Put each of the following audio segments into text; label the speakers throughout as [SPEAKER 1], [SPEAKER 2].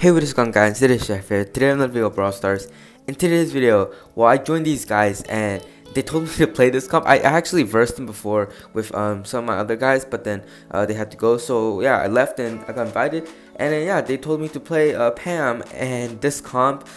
[SPEAKER 1] Hey, what is going on, guys? It is Chef here. Today I'm gonna video Brawl Stars. In today's video, well, I joined these guys and they told me to play this comp. I actually versed them before with some of my other guys, but then they had to go. So yeah, I left and I got invited. And then yeah, they told me to play Pam and this comp.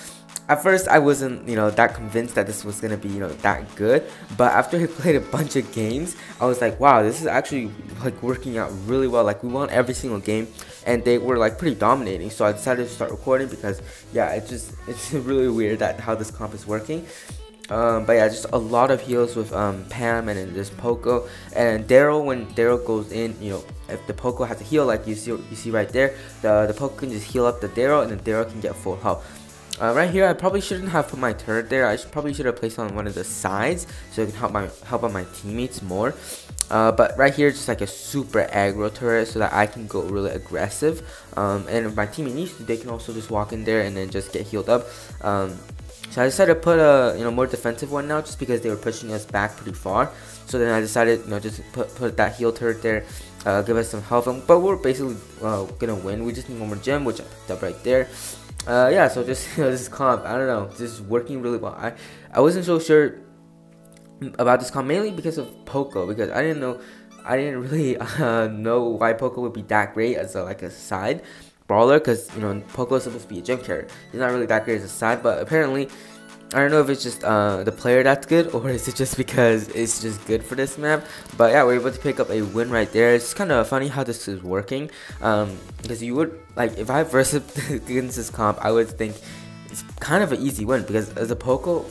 [SPEAKER 1] At first, I wasn't, that convinced that this was gonna be, that good. But after I played a bunch of games, I was like, wow, this is actually like working out really well. Like we won every single game, and they were like pretty dominating. So I decided to start recording because, yeah, it's really weird that how this comp is working. But yeah, just a lot of heals with Pam and then this Poco and Daryl. When Daryl goes in, if the Poco has a heal, like you see right there, the Poco can just heal up the Daryl, and then Daryl can get full health. Right here, I probably shouldn't have put my turret there. I probably should have placed on one of the sides so it can help out my teammates more. But right here, just like a super aggro turret so that I can go really aggressive. And if my teammate needs to, they can also just walk in there and then just get healed up. So I decided to put a more defensive one now, just because they were pushing us back pretty far. So then I decided, just put that heal turret there, give us some health. But we're basically gonna win. We just need one more gem, which I picked up right there. Yeah, so just this comp, I don't know, just working really well. I wasn't so sure about this comp, mainly because of Poco, because I didn't really know why Poco would be that great as a side brawler, because Poco is supposed to be a gym carrier. He's not really that great as a side, but apparently I don't know if it's just the player that's good, or is it just because it's just good for this map. But yeah, we're able to pick up a win right there. It's kind of funny how this is working, because you would, like, if I versus against this comp, I would think it's kind of an easy win, because as a Poco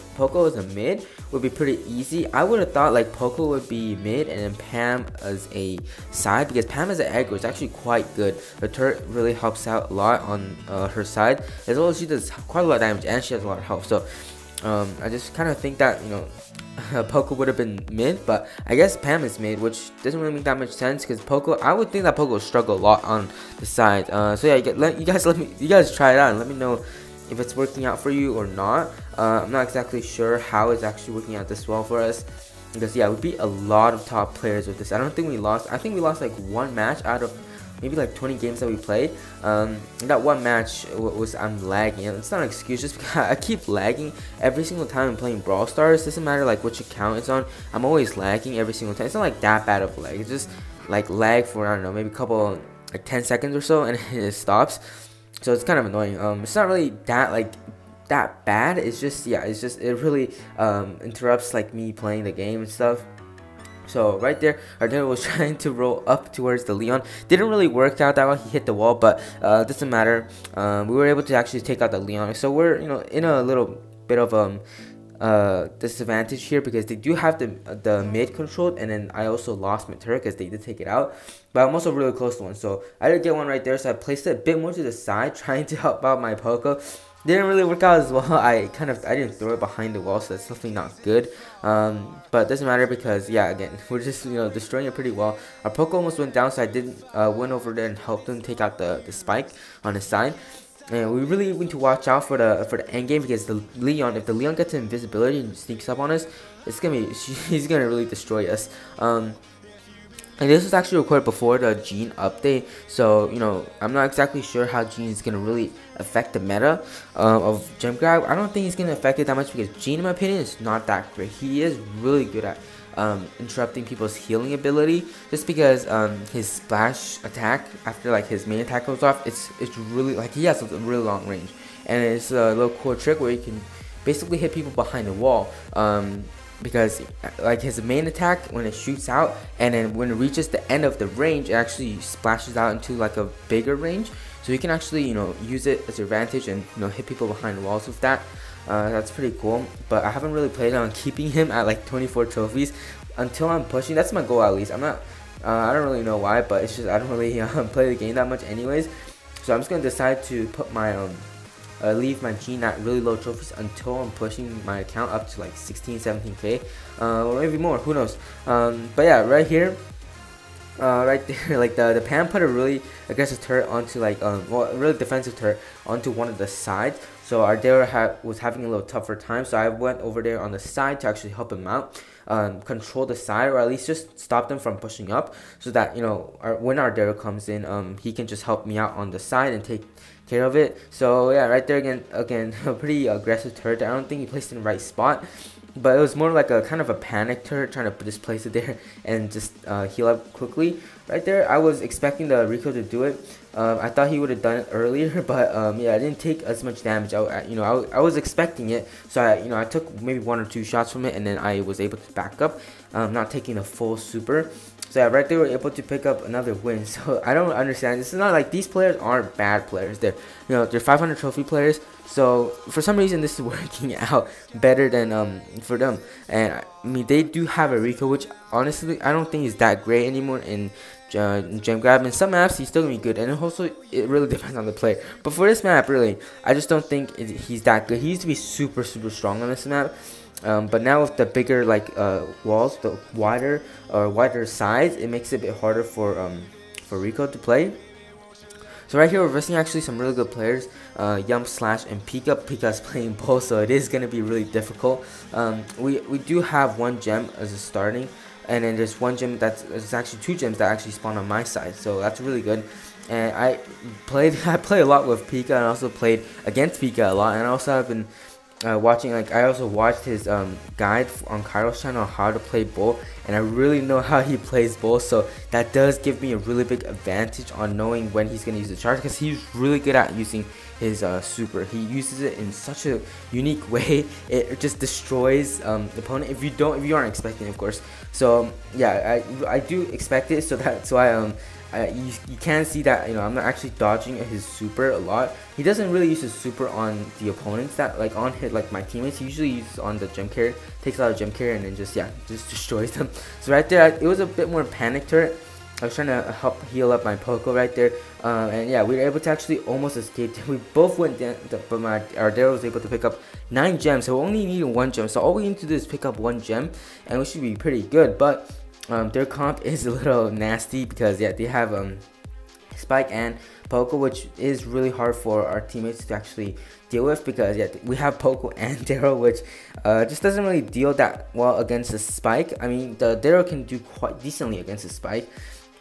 [SPEAKER 1] as a mid would be pretty easy. I would have thought like Poco would be mid and then Pam as a side, because Pam as an aggro is actually quite good. The turret really helps out a lot on her side, as well as she does quite a lot of damage and she has a lot of health. So I just kind of think that Poco would have been mid, but I guess Pam is mid, which doesn't really make that much sense, because Poco, I would think that Poco struggle a lot on the side. So yeah, you guys try it out and let me know if it's working out for you or not. I'm not exactly sure how it's actually working out this well for us, because yeah, we beat a lot of top players with this. I don't think we lost. I think we lost like one match out of maybe like 20 games that we played. That one match was I'm lagging. It's not an excuse, just because I keep lagging every single time I'm playing Brawl Stars. Doesn't matter like which account it's on, I'm always lagging every single time. It's not like that bad of a lag. It's just like lag for, I don't know, maybe a couple, like 10 seconds or so, and it stops. So it's kind of annoying. It's not really that bad. It's just, yeah, it really interrupts like me playing the game and stuff. So right there, Ardero was trying to roll up towards the Leon. Didn't really work out that well. He hit the wall, but doesn't matter. We were able to actually take out the Leon. So we're in a little bit of disadvantage here, because they do have the mid controlled, and then I also lost my turret because they did take it out. But I'm also really close to one, so I did get one right there. So I placed it a bit more to the side, trying to help out my Poco. Didn't really work out as well. I didn't throw it behind the wall, so that's definitely not good. But it doesn't matter, because yeah, again, we're just destroying it pretty well. Our Poco almost went down, so I did went over there and helped him take out the spike on his side. And we really need to watch out for the end game, because the Leon, if the Leon gets invisibility and sneaks up on us, he's gonna really destroy us. And this was actually recorded before the Gene update, so I'm not exactly sure how Gene is gonna really affect the meta of gem grab. I don't think he's gonna affect it that much, because Gene, in my opinion, is not that great. He is really good at interrupting people's healing ability, just because his splash attack after like his main attack goes off, it's really, like, he has a really long range, and it's a little cool trick where you can basically hit people behind the wall. Because like his main attack, when it shoots out and then when it reaches the end of the range, it actually splashes out into like a bigger range, so you can actually use it as an advantage and hit people behind the walls with that. That's pretty cool. But I haven't really played on keeping him at like 24 trophies until I'm pushing. That's my goal, at least. I'm not I don't really know why, but it's just I don't really play the game that much anyways, so I'm just gonna decide to put my leave my Gene at really low trophies until I'm pushing my account up to like 16, 17k, or maybe more, who knows. But yeah, right here, right there, like the Pam put a really aggressive turret onto like well, a really defensive turret onto one of the sides. so our Daryl was having a little tougher time. So I went over there on the side to actually help him out, control the side, or at least just stop them from pushing up, so that when our Daryl comes in, he can just help me out on the side and take care of it. So yeah, right there again a pretty aggressive turret. I don't think he placed in the right spot, but it was more like a kind of a panic turret, trying to just place it there and just heal up quickly. Right there, I was expecting the Rico to do it. I thought he would have done it earlier, but yeah, I didn't take as much damage. I was expecting it, so I took maybe 1 or 2 shots from it, and then I was able to back up, not taking the full super. So yeah, right there, we're able to pick up another win. So I don't understand. This is not like these players aren't bad players. They're 500 trophy players. So for some reason, this is working out better than for them. And I mean, they do have a Rico, which honestly I don't think is that great anymore in gem grab. In some maps, he's still gonna be good, and also it really depends on the player. But for this map, really, I just don't think he's that good. He used to be super strong on this map. But now with the bigger walls, the wider sides, it makes it a bit harder for Rico to play. So right here we're versing actually some really good players, Yum Slash and Pika. Pika's playing both, so it is gonna be really difficult. We do have 1 gem as a starting, and then there's 1 gem there's actually 2 gems that actually spawn on my side, so that's really good. And I play a lot with Pika, and also played against Pika a lot, and also have been watching, I also watched his guide on Kairo's channel on how to play Bull, and I really know how he plays Bull, so that does give me a really big advantage on knowing when he's gonna use the charge, because he's really good at using his super. He uses it in such a unique way. It just destroys the opponent if you aren't expecting it, of course. So yeah, I do expect it, so that's why you can see that I'm not actually dodging his super a lot. He doesn't really use his super on the opponents, that on hit my teammates. He usually uses on the gem carrier, takes out a gem carrier, and then just destroys them. So right there, it was a bit more panic turret. I was trying to help heal up my Poco right there, and yeah, we were able to actually almost escape. We both went down, but our Daryl was able to pick up 9 gems, so we only needed 1 gem. So all we need to do is pick up 1 gem, and we should be pretty good. But their comp is a little nasty, because yeah, they have Spike and Poco, which is really hard for our teammates to actually deal with, because yeah, we have Poco and Daryl, which just doesn't really deal that well against the Spike. I mean, the Daryl can do quite decently against the Spike,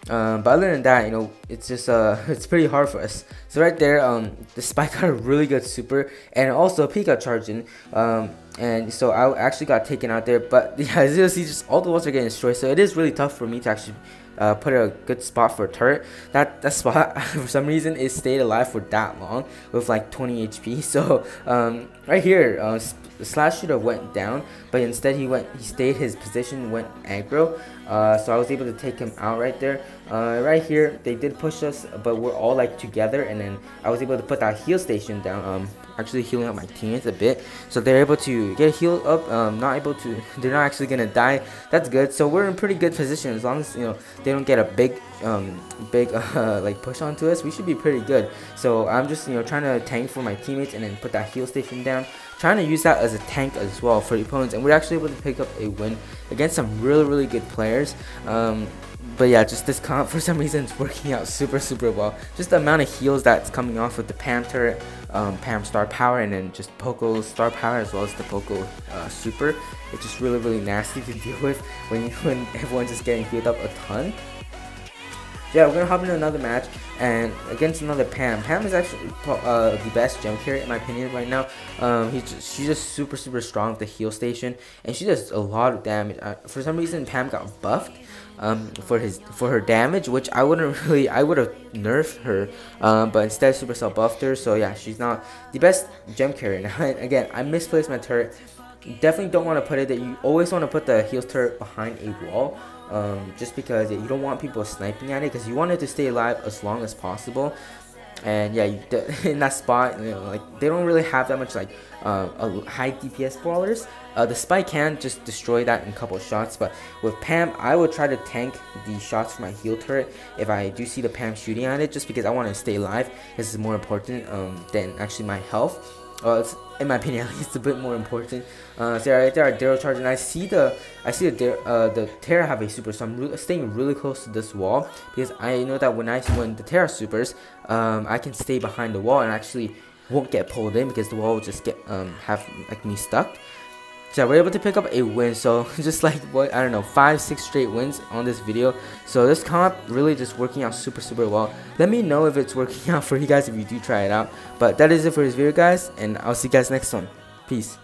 [SPEAKER 1] but other than that, it's just it's pretty hard for us. So right there, the Spike got a really good super, and also Pika charging, and so I actually got taken out there. But yeah, as you see, just all the walls are getting destroyed, so it is really tough for me to actually put a good spot for a turret. That spot for some reason it stayed alive for that long with 20 HP. So right here, Slash should have went down, but instead he stayed his position, went aggro. So I was able to take him out right there. Right here they did push us, but we're all together, and then I was able to put that heal station down, actually healing up my teammates a bit, so they're able to get healed up. They're not actually gonna die. That's good. So we're in pretty good position. As long as they don't get a big push onto us, we should be pretty good. So I'm just trying to tank for my teammates, and then put that heal station down, trying to use that as a tank as well for the opponents, and we're actually able to pick up a win against some really good players. But yeah, just this comp for some reason is working out super well. Just the amount of heals that's coming off with the Pam turret, Pam star power, and then just Poco's star power, as well as the Poco super. It's just really nasty to deal with when everyone's just getting healed up a ton. Yeah, we're gonna hop into another match, and against another Pam. Pam is actually the best gem carrier in my opinion right now. She's just super strong with the heal station, and she does a lot of damage. For some reason, Pam got buffed for her damage, which I would have nerfed her, but instead Supercell buffed her. So yeah, she's not the best gem carrier now. And again, I misplaced my turret. You definitely don't want to put it that you always want to put the heals turret behind a wall, just because you don't want people sniping at it, because you want it to stay alive as long as possible. And yeah, in that spot, they don't really have that much high DPS brawlers. The Spike can just destroy that in a couple of shots, but with Pam, I would try to tank the shots for my heal turret if I do see the Pam shooting at it, just because I want to stay alive. This is more important than actually my health. It's, in my opinion, at least a bit more important. So yeah, right there, our Daryl charge, and I see the Terra have a super, so I'm staying really close to this wall, because I know that when the Terra supers, I can stay behind the wall and actually won't get pulled in because the wall will just get have like me stuck. So yeah, we're able to pick up a win. So just like what, I don't know, 5-6 straight wins on this video. So this comp really just working out super well. Let me know if it's working out for you guys if you do try it out. But that is it for this video, guys, and I'll see you guys next one. Peace.